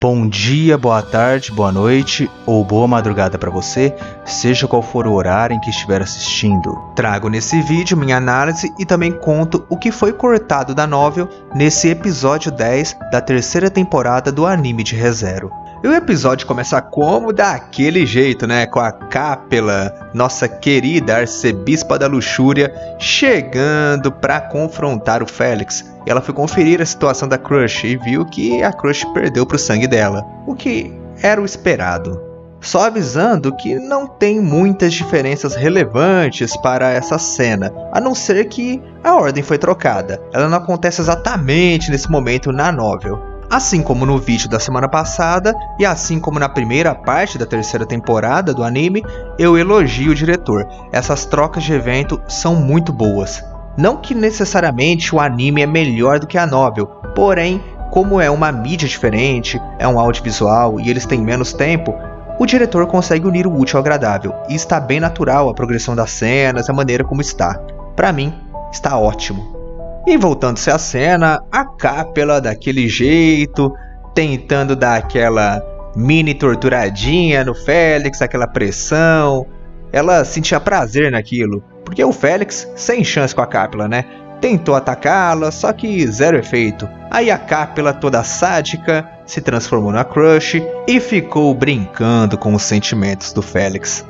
Bom dia, boa tarde, boa noite ou boa madrugada para você, seja qual for o horário em que estiver assistindo. Trago nesse vídeo minha análise e também conto o que foi cortado da novel nesse episódio 10 da terceira temporada do anime de Re:Zero. E o episódio começa como? Daquele jeito, né? Com a Capela, nossa querida arcebispa da luxúria, chegando para confrontar o Felix. E ela foi conferir a situação da Crush e viu que a Crush perdeu pro sangue dela, o que era o esperado. Só avisando que não tem muitas diferenças relevantes para essa cena, a não ser que a ordem foi trocada. Ela não acontece exatamente nesse momento na novel. Assim como no vídeo da semana passada, e assim como na primeira parte da terceira temporada do anime, eu elogio o diretor. Essas trocas de evento são muito boas. Não que necessariamente o anime é melhor do que a novel, porém, como é uma mídia diferente, é um audiovisual e eles têm menos tempo, o diretor consegue unir o útil ao agradável, e está bem natural a progressão das cenas, a maneira como está. Pra mim, está ótimo. E voltando-se à cena, a Capela daquele jeito, tentando dar aquela mini torturadinha no Felix, aquela pressão. Ela sentia prazer naquilo, porque o Felix, sem chance com a Capela, né? Tentou atacá-la, só que zero efeito. Aí a Capela, toda sádica, se transformou na Crush e ficou brincando com os sentimentos do Felix.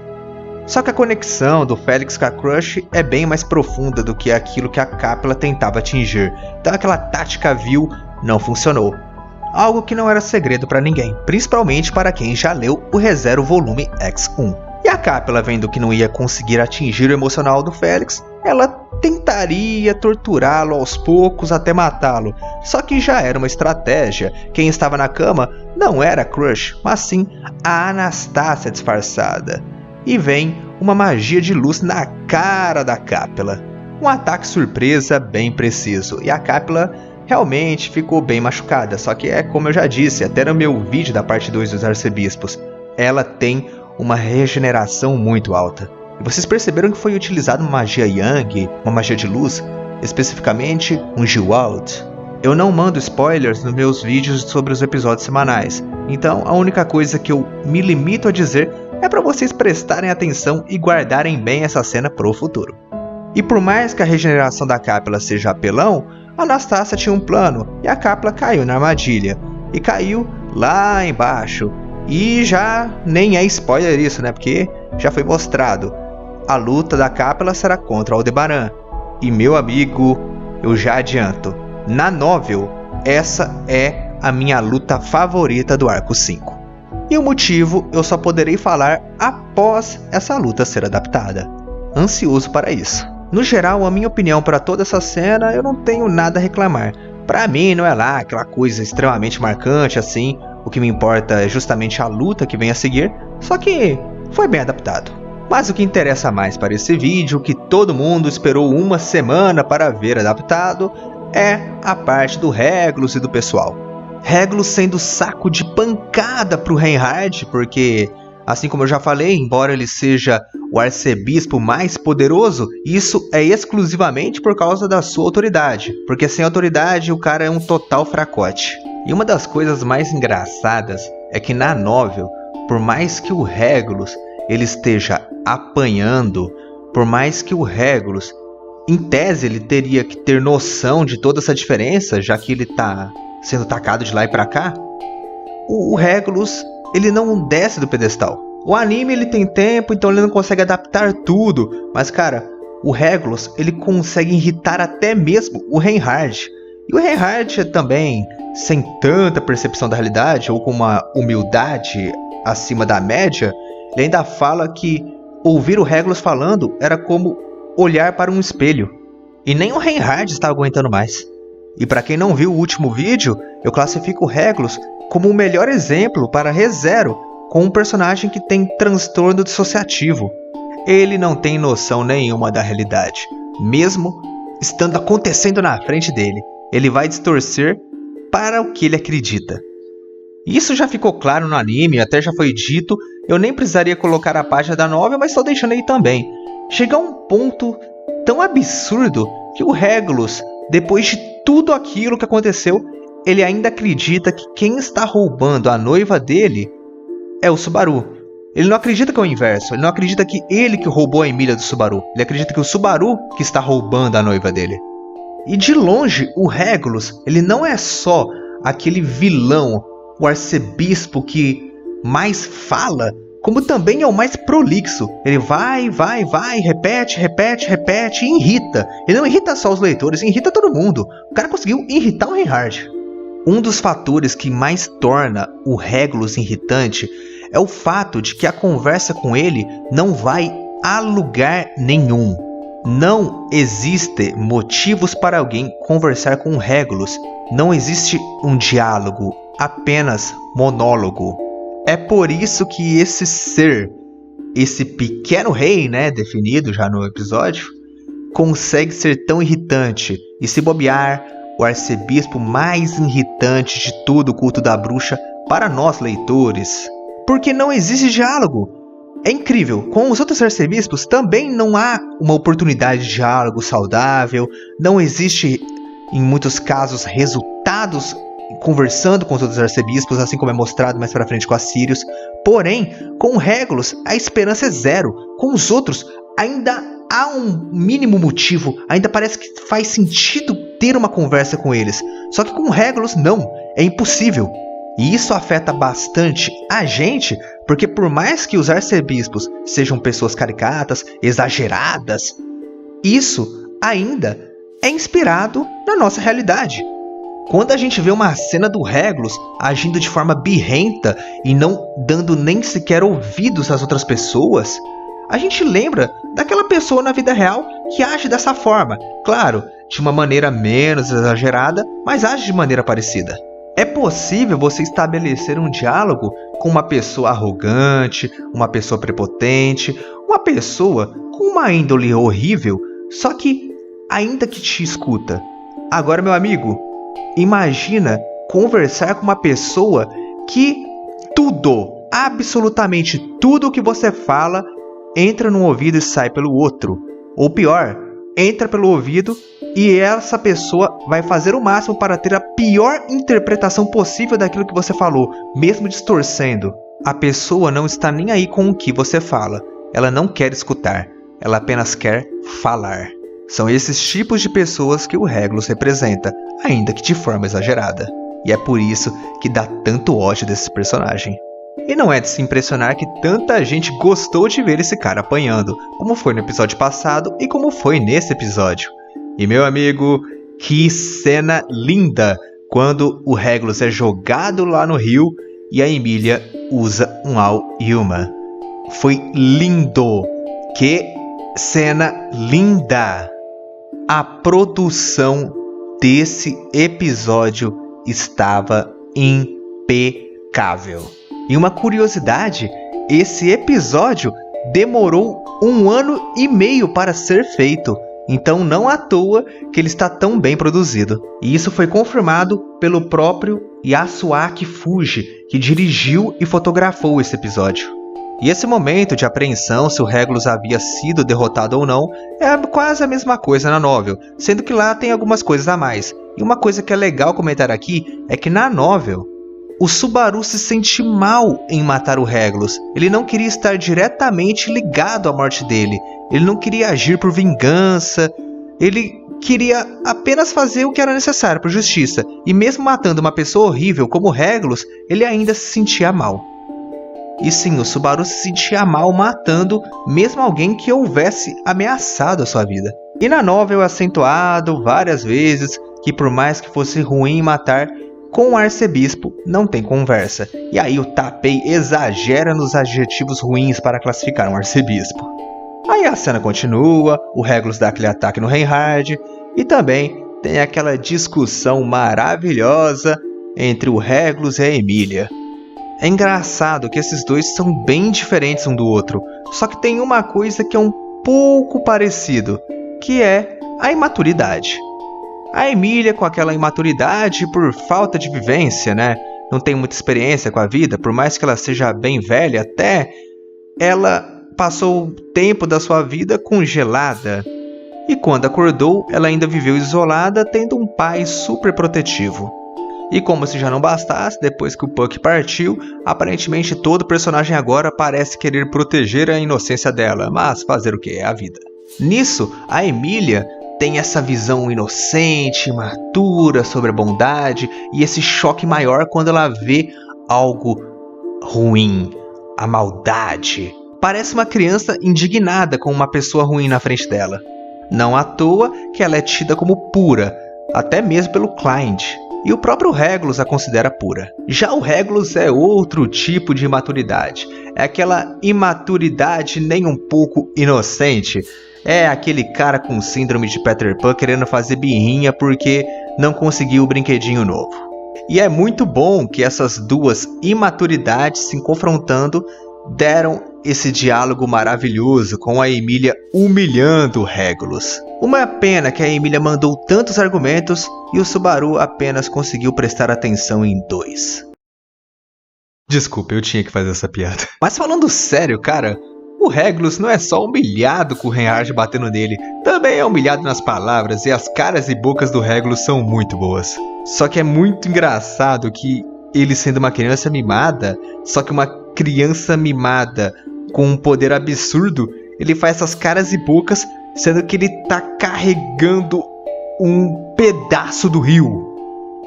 Só que a conexão do Felix com a Crush é bem mais profunda do que aquilo que a Capela tentava atingir. Então aquela tática vil não funcionou. Algo que não era segredo para ninguém, principalmente para quem já leu o Re:Zero Volume X1. E a Capela, vendo que não ia conseguir atingir o emocional do Felix, ela tentaria torturá-lo aos poucos até matá-lo. Só que já era uma estratégia. Quem estava na cama não era a Crush, mas sim a Anastácia disfarçada. E vem uma magia de luz na cara da Capela. Um ataque surpresa bem preciso. E a Capela realmente ficou bem machucada. Só que é como eu já disse, até no meu vídeo da parte 2 dos arcebispos, ela tem uma regeneração muito alta. E vocês perceberam que foi utilizada uma magia Yang, uma magia de luz, especificamente um Jeweld. Eu não mando spoilers nos meus vídeos sobre os episódios semanais. Então a única coisa que eu me limito a dizer é para vocês prestarem atenção e guardarem bem essa cena pro futuro. E por mais que a regeneração da Capela seja apelão, a Anastácia tinha um plano e a Capela caiu na armadilha. E caiu lá embaixo. E já nem é spoiler isso, né? Porque já foi mostrado. A luta da Capela será contra Aldebaran. E meu amigo, eu já adianto, na novel, essa é a minha luta favorita do arco 5. E o motivo eu só poderei falar após essa luta ser adaptada. Ansioso para isso. No geral, a minha opinião para toda essa cena, eu não tenho nada a reclamar. Para mim não é lá aquela coisa extremamente marcante assim. O que me importa é justamente a luta que vem a seguir. Só que foi bem adaptado. Mas o que interessa mais para esse vídeo, que todo mundo esperou uma semana para ver adaptado, é a parte do Regulus e do pessoal. Regulus sendo saco de pancada pro Reinhard, porque, assim como eu já falei, embora ele seja o arcebispo mais poderoso, isso é exclusivamente por causa da sua autoridade, porque sem autoridade o cara é um total fracote. E uma das coisas mais engraçadas é que na novel, por mais que o Regulus ele esteja apanhando, por mais que o Regulus, em tese, ele teria que ter noção de toda essa diferença, já que ele tá sendo tacado de lá e pra cá, o Regulus, ele não desce do pedestal. O anime ele tem tempo, então ele não consegue adaptar tudo, mas cara, o Regulus ele consegue irritar até mesmo o Reinhard. E o Reinhard também, sem tanta percepção da realidade, ou com uma humildade acima da média, ele ainda fala que ouvir o Regulus falando era como olhar para um espelho. E nem o Reinhard está aguentando mais. E para quem não viu o último vídeo, eu classifico o Regulus como o melhor exemplo para Re:Zero com um personagem que tem transtorno dissociativo. Ele não tem noção nenhuma da realidade, mesmo estando acontecendo na frente dele. Ele vai distorcer para o que ele acredita. Isso já ficou claro no anime, até já foi dito, eu nem precisaria colocar a página da novel, mas estou deixando aí também. Chega a um ponto tão absurdo que o Regulus, depois de tudo aquilo que aconteceu, ele ainda acredita que quem está roubando a noiva dele é o Subaru. Ele não acredita que é o inverso. Ele não acredita que ele que roubou a Emília do Subaru. Ele acredita que o Subaru que está roubando a noiva dele. E de longe, o Regulus, ele não é só aquele vilão, o arcebispo que mais fala, como também é o mais prolixo. Ele vai, repete e irrita. Ele não irrita só os leitores, irrita todo mundo. O cara conseguiu irritar o Reinhard. Um dos fatores que mais torna o Regulus irritante é o fato de que a conversa com ele não vai a lugar nenhum. Não existe motivos para alguém conversar com o Regulus. Não existe um diálogo, apenas monólogo. É por isso que esse ser, esse pequeno rei, definido já no episódio, consegue ser tão irritante. E se bobear, o arcebispo mais irritante de todo o culto da bruxa para nós leitores. Porque não existe diálogo. É incrível, com os outros arcebispos também não há uma oportunidade de diálogo saudável, não existe, em muitos casos, resultados conversando com os outros arcebispos, assim como é mostrado mais pra frente com a Sirius. Porém, com o Regulus, a esperança é zero. Com os outros, ainda há um mínimo motivo, ainda parece que faz sentido ter uma conversa com eles. Só que com o Regulus, não, é impossível. E isso afeta bastante a gente, porque por mais que os arcebispos sejam pessoas caricatas, exageradas, isso ainda é inspirado na nossa realidade. Quando a gente vê uma cena do Regulus agindo de forma birrenta e não dando nem sequer ouvidos às outras pessoas, a gente lembra daquela pessoa na vida real que age dessa forma. Claro, de uma maneira menos exagerada, mas age de maneira parecida. É possível você estabelecer um diálogo com uma pessoa arrogante, uma pessoa prepotente, uma pessoa com uma índole horrível, só que ainda que te escuta. Agora, meu amigo, imagina conversar com uma pessoa que tudo, absolutamente tudo que você fala entra num ouvido e sai pelo outro. Ou pior, entra pelo ouvido e essa pessoa vai fazer o máximo para ter a pior interpretação possível daquilo que você falou, mesmo distorcendo. A pessoa não está nem aí com o que você fala. Ela não quer escutar, ela apenas quer falar. São esses tipos de pessoas que o Regulus representa, ainda que de forma exagerada. E é por isso que dá tanto ódio desse personagem. E não é de se impressionar que tanta gente gostou de ver esse cara apanhando, como foi no episódio passado e como foi nesse episódio. E meu amigo, que cena linda quando o Regulus é jogado lá no rio e a Emília usa um All-Human. Foi lindo! Que cena linda! A produção desse episódio estava impecável. E uma curiosidade, esse episódio demorou 1 ano e meio para ser feito. Então não à toa que ele está tão bem produzido. E isso foi confirmado pelo próprio Yasuaki Fuji, que dirigiu e fotografou esse episódio. E esse momento de apreensão se o Regulus havia sido derrotado ou não é quase a mesma coisa na novel, sendo que lá tem algumas coisas a mais. E uma coisa que é legal comentar aqui é que na novel, o Subaru se sente mal em matar o Regulus. Ele não queria estar diretamente ligado à morte dele. Ele não queria agir por vingança. Ele queria apenas fazer o que era necessário por justiça. E mesmo matando uma pessoa horrível como o Regulus, ele ainda se sentia mal. E sim, o Subaru se sentia mal matando mesmo alguém que houvesse ameaçado a sua vida. E na novel é acentuado várias vezes que por mais que fosse ruim matar, com o arcebispo não tem conversa. E aí o Tappei exagera nos adjetivos ruins para classificar um arcebispo. Aí a cena continua, o Regulus dá aquele ataque no Reinhard, e também tem aquela discussão maravilhosa entre o Regulus e a Emília. É engraçado que esses dois são bem diferentes um do outro, só que tem uma coisa que é um pouco parecido, que é a imaturidade. A Emília, com aquela imaturidade por falta de vivência, não tem muita experiência com a vida, por mais que ela seja bem velha até, ela passou o tempo da sua vida congelada. E quando acordou, ela ainda viveu isolada, tendo um pai super protetivo. E como se já não bastasse, depois que o Puck partiu, aparentemente todo personagem agora parece querer proteger a inocência dela, mas fazer o que? É a vida. Nisso, a Emília tem essa visão inocente, imatura sobre a bondade e esse choque maior quando ela vê algo ruim, a maldade. Parece uma criança indignada com uma pessoa ruim na frente dela. Não à toa que ela é tida como pura, até mesmo pelo Client. E o próprio Regulus a considera pura. Já o Regulus é outro tipo de imaturidade. É aquela imaturidade nem um pouco inocente. É aquele cara com síndrome de Peter Pan querendo fazer birrinha porque não conseguiu o brinquedinho novo. E é muito bom que essas duas imaturidades se confrontando deram esse diálogo maravilhoso com a Emília humilhando o Regulus. Uma pena que a Emília mandou tantos argumentos e o Subaru apenas conseguiu prestar atenção em 2. Desculpa, eu tinha que fazer essa piada. Mas falando sério, cara, o Regulus não é só humilhado com o Reinhard batendo nele, também é humilhado nas palavras e as caras e bocas do Regulus são muito boas. Só que é muito engraçado que ele sendo uma criança mimada, só que uma criança mimada com um poder absurdo, ele faz essas caras e bocas, sendo que ele tá carregando um pedaço do rio.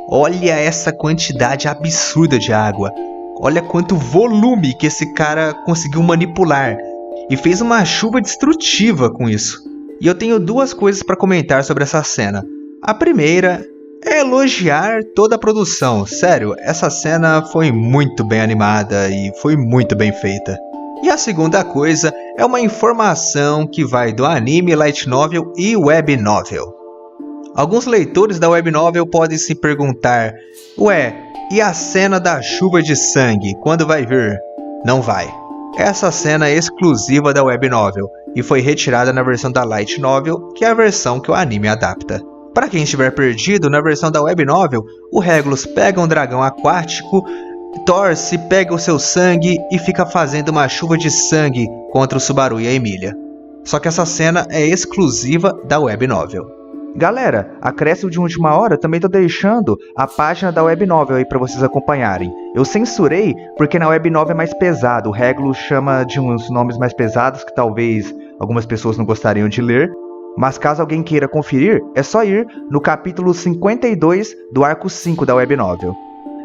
Olha essa quantidade absurda de água. Olha quanto volume que esse cara conseguiu manipular. E fez uma chuva destrutiva com isso. E eu tenho 2 coisas para comentar sobre essa cena. A primeira é elogiar toda a produção. Sério, essa cena foi muito bem animada e foi muito bem feita. E a segunda coisa é uma informação que vai do anime, light novel e web novel. Alguns leitores da web novel podem se perguntar: ué, e a cena da chuva de sangue, quando vai vir? Não vai. Essa cena é exclusiva da web novel e foi retirada na versão da light novel, que é a versão que o anime adapta. Para quem estiver perdido, na versão da web novel, o Regulus pega um dragão aquático, torce, pega o seu sangue e fica fazendo uma chuva de sangue contra o Subaru e a Emília. Só que essa cena é exclusiva da web novel. Galera, acréscimo de última hora, também tô deixando a página da web novel aí para vocês acompanharem. Eu censurei porque na web novel é mais pesado, o Regulus chama de uns nomes mais pesados que talvez algumas pessoas não gostariam de ler. Mas caso alguém queira conferir, é só ir no capítulo 52 do arco 5 da web novel.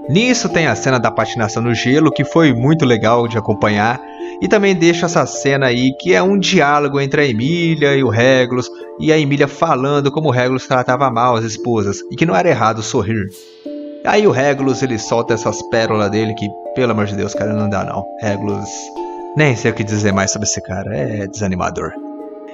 Nisso tem a cena da patinação no gelo, que foi muito legal de acompanhar. E também deixo essa cena aí, que é um diálogo entre a Emília e o Regulus. E a Emília falando como o Regulus tratava mal as esposas, e que não era errado sorrir. Aí o Regulus, ele solta essas pérolas dele, que pelo amor de Deus, cara, não dá não. Regulus, nem sei o que dizer mais sobre esse cara, é desanimador.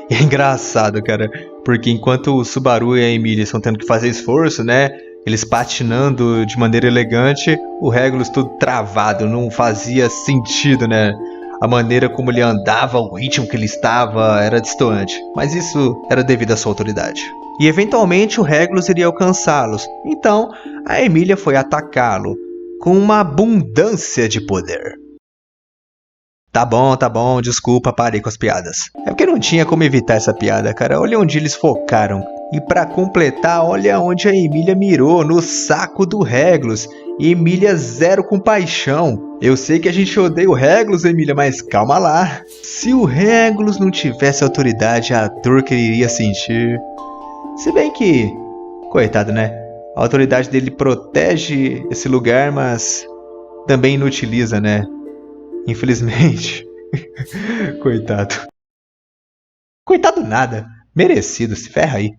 E é engraçado, cara, porque enquanto o Subaru e a Emília estão tendo que fazer esforço, né? Eles patinando de maneira elegante, o Regulus todo travado, não fazia sentido, né? A maneira como ele andava, o ritmo que ele estava, era destoante. Mas isso era devido à sua autoridade. E eventualmente o Regulus iria alcançá-los, então a Emília foi atacá-lo com uma abundância de poder. Tá bom, desculpa, parei com as piadas. É porque não tinha como evitar essa piada, cara. Olha onde eles focaram. E pra completar, olha onde a Emília mirou, no saco do Regulus. E Emília zero compaixão. Eu sei que a gente odeia o Regulus, Emília, mas calma lá. Se o Regulus não tivesse autoridade, a dor que ele iria sentir. Se bem que, coitado, né? A autoridade dele protege esse lugar, mas também inutiliza, né? Infelizmente. Coitado. Coitado nada. Merecido, se ferra aí.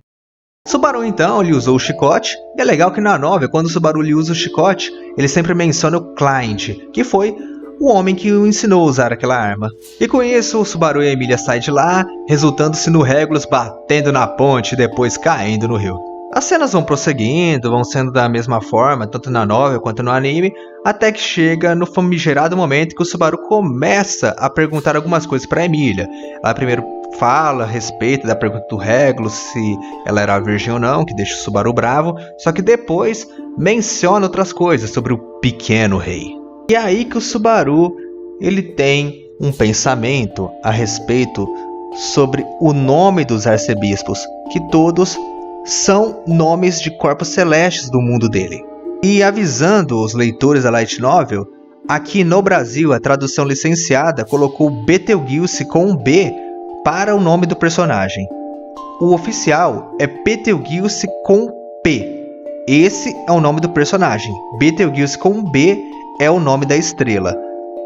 Subaru então, ele usou o chicote. E é legal que na novel, quando o Subaru lhe usa o chicote, ele sempre menciona o Client, que foi o homem que o ensinou a usar aquela arma. E com isso, o Subaru e a Emília saem de lá, resultando-se no Regulus batendo na ponte e depois caindo no rio. As cenas vão prosseguindo, vão sendo da mesma forma, tanto na novel quanto no anime, até que chega no famigerado momento que o Subaru começa a perguntar algumas coisas para Emília. Ela primeiro fala a respeito da pergunta do Regulus, se ela era virgem ou não, que deixa o Subaru bravo, só que depois menciona outras coisas sobre o pequeno rei. E é aí que o Subaru ele tem um pensamento a respeito sobre o nome dos arcebispos, que todos são nomes de corpos celestes do mundo dele. E avisando os leitores da Light Novel, aqui no Brasil a tradução licenciada colocou Betelgeuse com um B para o nome do personagem. O oficial é Betelgeuse com P. Esse é o nome do personagem. Betelgeuse com B é o nome da estrela.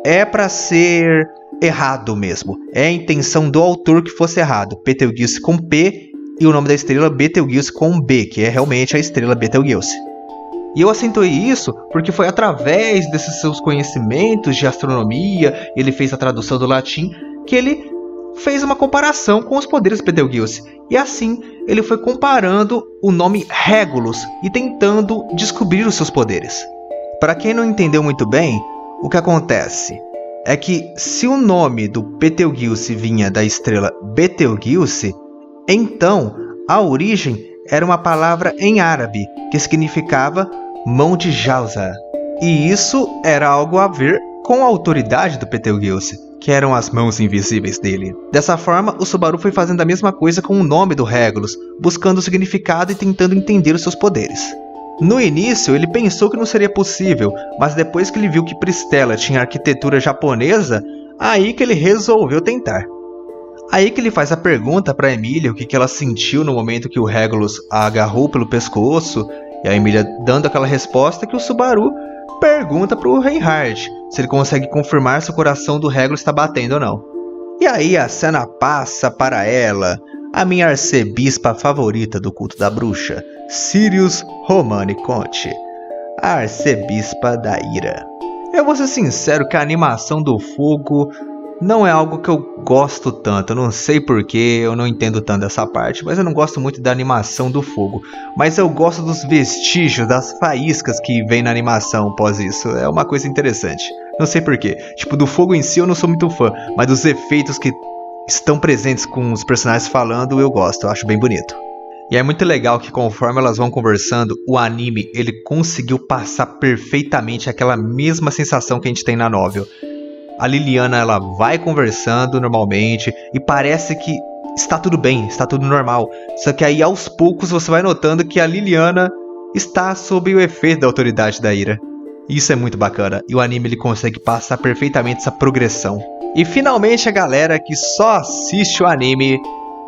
É para ser errado mesmo. É a intenção do autor que fosse errado. Betelgeuse com P e o nome da estrela Betelgeuse com B, que é realmente a estrela Betelgeuse. E eu acentuei isso porque foi através desses seus conhecimentos de astronomia, ele fez a tradução do latim, que ele fez uma comparação com os poderes de Betelgeuse. E assim, ele foi comparando o nome Regulus e tentando descobrir os seus poderes. Para quem não entendeu muito bem, o que acontece é que se o nome do Betelgeuse vinha da estrela Betelgeuse, então a origem era uma palavra em árabe que significava mão de Jausa. E isso era algo a ver com a autoridade do Betelgeuse, que eram as mãos invisíveis dele. Dessa forma, o Subaru foi fazendo a mesma coisa com o nome do Regulus, buscando o significado e tentando entender os seus poderes. No início, ele pensou que não seria possível, mas depois que ele viu que Pristella tinha arquitetura japonesa, aí que ele resolveu tentar. Aí que ele faz a pergunta para Emília o que ela sentiu no momento que o Regulus a agarrou pelo pescoço, e a Emília dando aquela resposta que o Subaru pergunta para o Reinhard se ele consegue confirmar se o coração do Regulus está batendo ou não. E aí a cena passa para ela, a minha arcebispa favorita do culto da bruxa, Sirius Romani Conte, a arcebispa da ira. Eu vou ser sincero que a animação do fogo não é algo que eu gosto tanto, eu não sei porquê, eu não entendo tanto dessa parte, mas eu não gosto muito da animação do fogo. Mas eu gosto dos vestígios, das faíscas que vem na animação após isso, é uma coisa interessante. Não sei porquê, tipo, do fogo em si eu não sou muito fã, mas dos efeitos que estão presentes com os personagens falando eu gosto, eu acho bem bonito. E é muito legal que conforme elas vão conversando, o anime ele conseguiu passar perfeitamente aquela mesma sensação que a gente tem na novel. A Liliana ela vai conversando normalmente e parece que está tudo bem, está tudo normal. Só que aí aos poucos você vai notando que a Liliana está sob o efeito da autoridade da ira. Isso é muito bacana e o anime ele consegue passar perfeitamente essa progressão. E finalmente a galera que só assiste o anime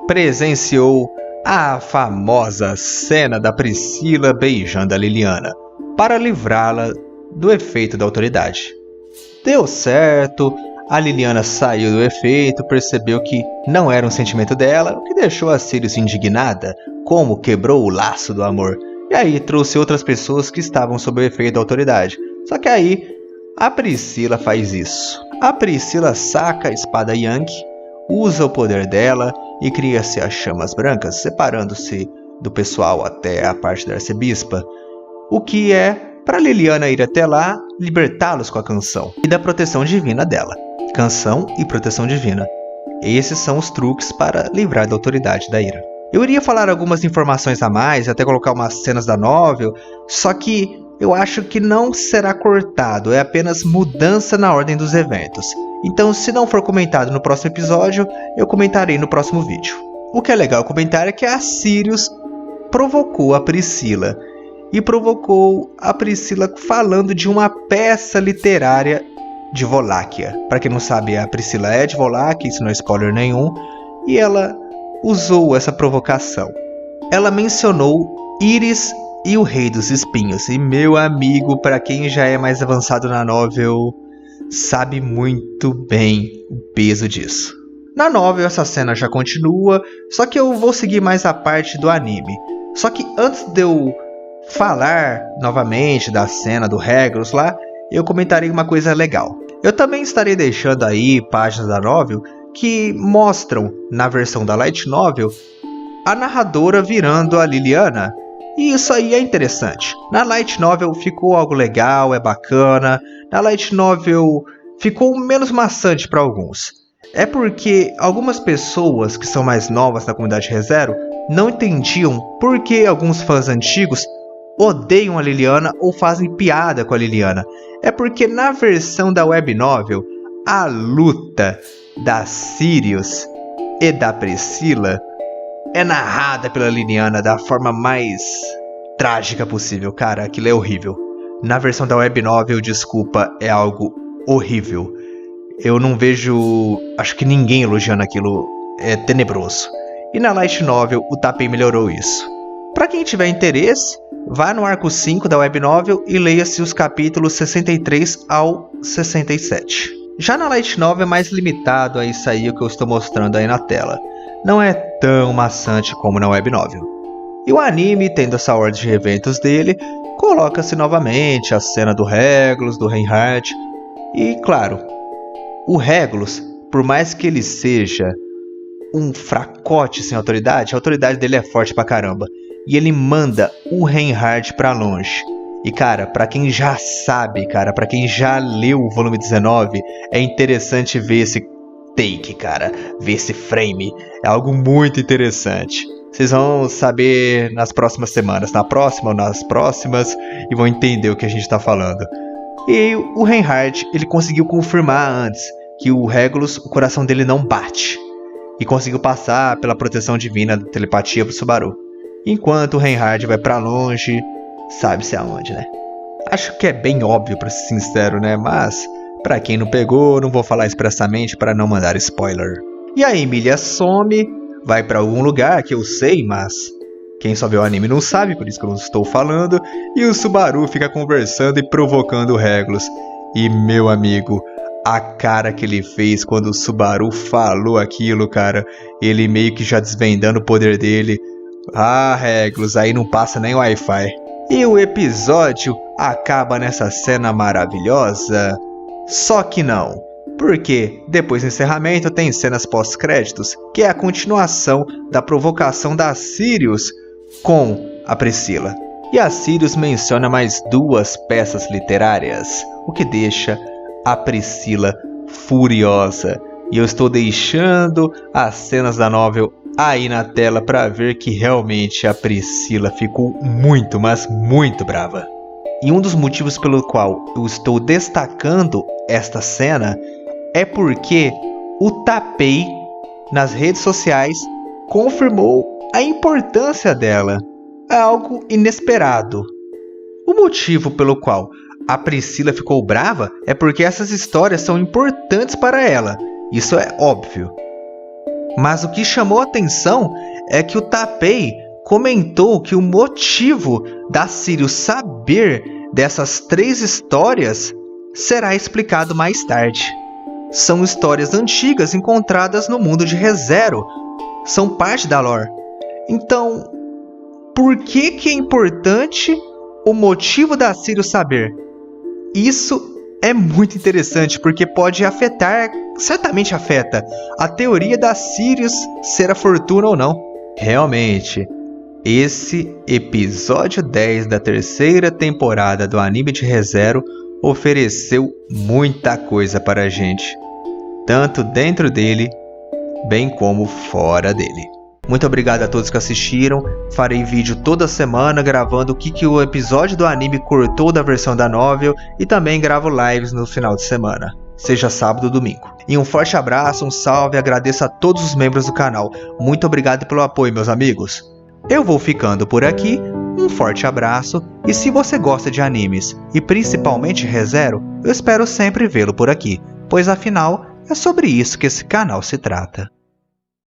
presenciou a famosa cena da Priscila beijando a Liliana para livrá-la do efeito da autoridade. Deu certo, a Liliana saiu do efeito, percebeu que não era um sentimento dela, o que deixou a Sirius indignada, como quebrou o laço do amor. E aí trouxe outras pessoas que estavam sob o efeito da autoridade. Só que aí a Priscila faz isso. A Priscila saca a espada Yankee, usa o poder dela e cria-se as chamas brancas, separando-se do pessoal até a parte da arcebispa, o que é para Liliana ir até lá, libertá-los com a canção e da proteção divina dela. Canção e proteção divina. Esses são os truques para livrar da autoridade da ira. Eu iria falar algumas informações a mais, até colocar umas cenas da novel, só que eu acho que não será cortado, é apenas mudança na ordem dos eventos. Então, se não for comentado no próximo episódio, eu comentarei no próximo vídeo. O que é legal comentar é que a Sirius provocou a Priscila. E provocou a Priscila falando de uma peça literária de Voláquia. Para quem não sabe, a Priscila é de Voláquia, isso não é spoiler nenhum. E ela usou essa provocação. Ela mencionou Íris e o Rei dos Espinhos. E meu amigo, para quem já é mais avançado na novel, sabe muito bem o peso disso. Na novel essa cena já continua, só que eu vou seguir mais a parte do anime. Só que antes de eu falar novamente da cena do Regulus lá, eu comentarei uma coisa legal. Eu também estarei deixando aí páginas da novel que mostram, na versão da Light Novel, a narradora virando a Liliana. E isso aí é interessante. Na Light Novel ficou algo legal, é bacana. Na Light Novel ficou menos maçante para alguns. É porque algumas pessoas que são mais novas na comunidade ReZero não entendiam por que alguns fãs antigos odeiam a Liliana ou fazem piada com a Liliana. É porque na versão da web novel, a luta da Sirius e da Priscila é narrada pela Liliana da forma mais trágica possível. Cara, aquilo é horrível. Na versão da web novel, desculpa, é algo horrível. Eu não vejo, acho que ninguém elogiando aquilo, é tenebroso. E na light novel, o Tappei melhorou isso. Pra quem tiver interesse, vá no arco 5 da web novel e leia-se os capítulos 63 ao 67. Já na light novel é mais limitado a isso aí que eu estou mostrando aí na tela. Não é tão maçante como na web novel. E o anime, tendo essa ordem de eventos dele, coloca-se novamente a cena do Regulus, do Reinhardt. E claro, o Regulus, por mais que ele seja um fracote sem autoridade, a autoridade dele é forte pra caramba. E ele manda o Reinhardt pra longe. E cara, pra quem já sabe, cara, pra quem já leu o volume 19, é interessante ver esse take, cara, ver esse frame. É algo muito interessante. Vocês vão saber nas próximas semanas, na próxima ou nas próximas, e vão entender o que a gente tá falando. E o Reinhardt, ele conseguiu confirmar antes que o Regulus, o coração dele não bate. E conseguiu passar pela proteção divina da telepatia pro Subaru. Enquanto o Reinhardt vai pra longe, sabe-se aonde, né? Acho que é bem óbvio, pra ser sincero, né? Mas, pra quem não pegou, não vou falar expressamente para não mandar spoiler. E a Emilia some, vai pra algum lugar que eu sei, mas quem só vê o anime não sabe, por isso que eu não estou falando. E o Subaru fica conversando e provocando o Regulus. E meu amigo, a cara que ele fez quando o Subaru falou aquilo, cara, ele meio que já desvendando o poder dele. Ah, Regulus, aí não passa nem Wi-Fi. E o episódio acaba nessa cena maravilhosa? Só que não, porque depois do encerramento tem cenas pós-créditos, que é a continuação da provocação da Sirius com a Priscila. E a Sirius menciona mais 2 peças literárias, o que deixa a Priscila furiosa. E eu estou deixando as cenas da novel aí na tela para ver que realmente a Priscila ficou muito, mas muito brava. E um dos motivos pelo qual eu estou destacando esta cena é porque o Tappei nas redes sociais confirmou a importância dela. É algo inesperado. O motivo pelo qual a Priscila ficou brava é porque essas histórias são importantes para ela. Isso é óbvio. Mas o que chamou a atenção é que o Tappei comentou que o motivo da Sirius saber dessas 3 histórias será explicado mais tarde. São histórias antigas encontradas no mundo de ReZero. São parte da lore. Então, por que é importante o motivo da Sirius saber? Isso é muito interessante porque pode afetar, certamente afeta, a teoria da Sirius ser a Fortuna ou não. Realmente, esse episódio 10 da 3ª temporada do anime de ReZero ofereceu muita coisa para a gente, tanto dentro dele, bem como fora dele. Muito obrigado a todos que assistiram. Farei vídeo toda semana gravando o que o episódio do anime cortou da versão da novel e também gravo lives no final de semana, seja sábado ou domingo. E um forte abraço, um salve e agradeço a todos os membros do canal. Muito obrigado pelo apoio, meus amigos. Eu vou ficando por aqui, um forte abraço e se você gosta de animes e principalmente ReZero, eu espero sempre vê-lo por aqui, pois afinal é sobre isso que esse canal se trata.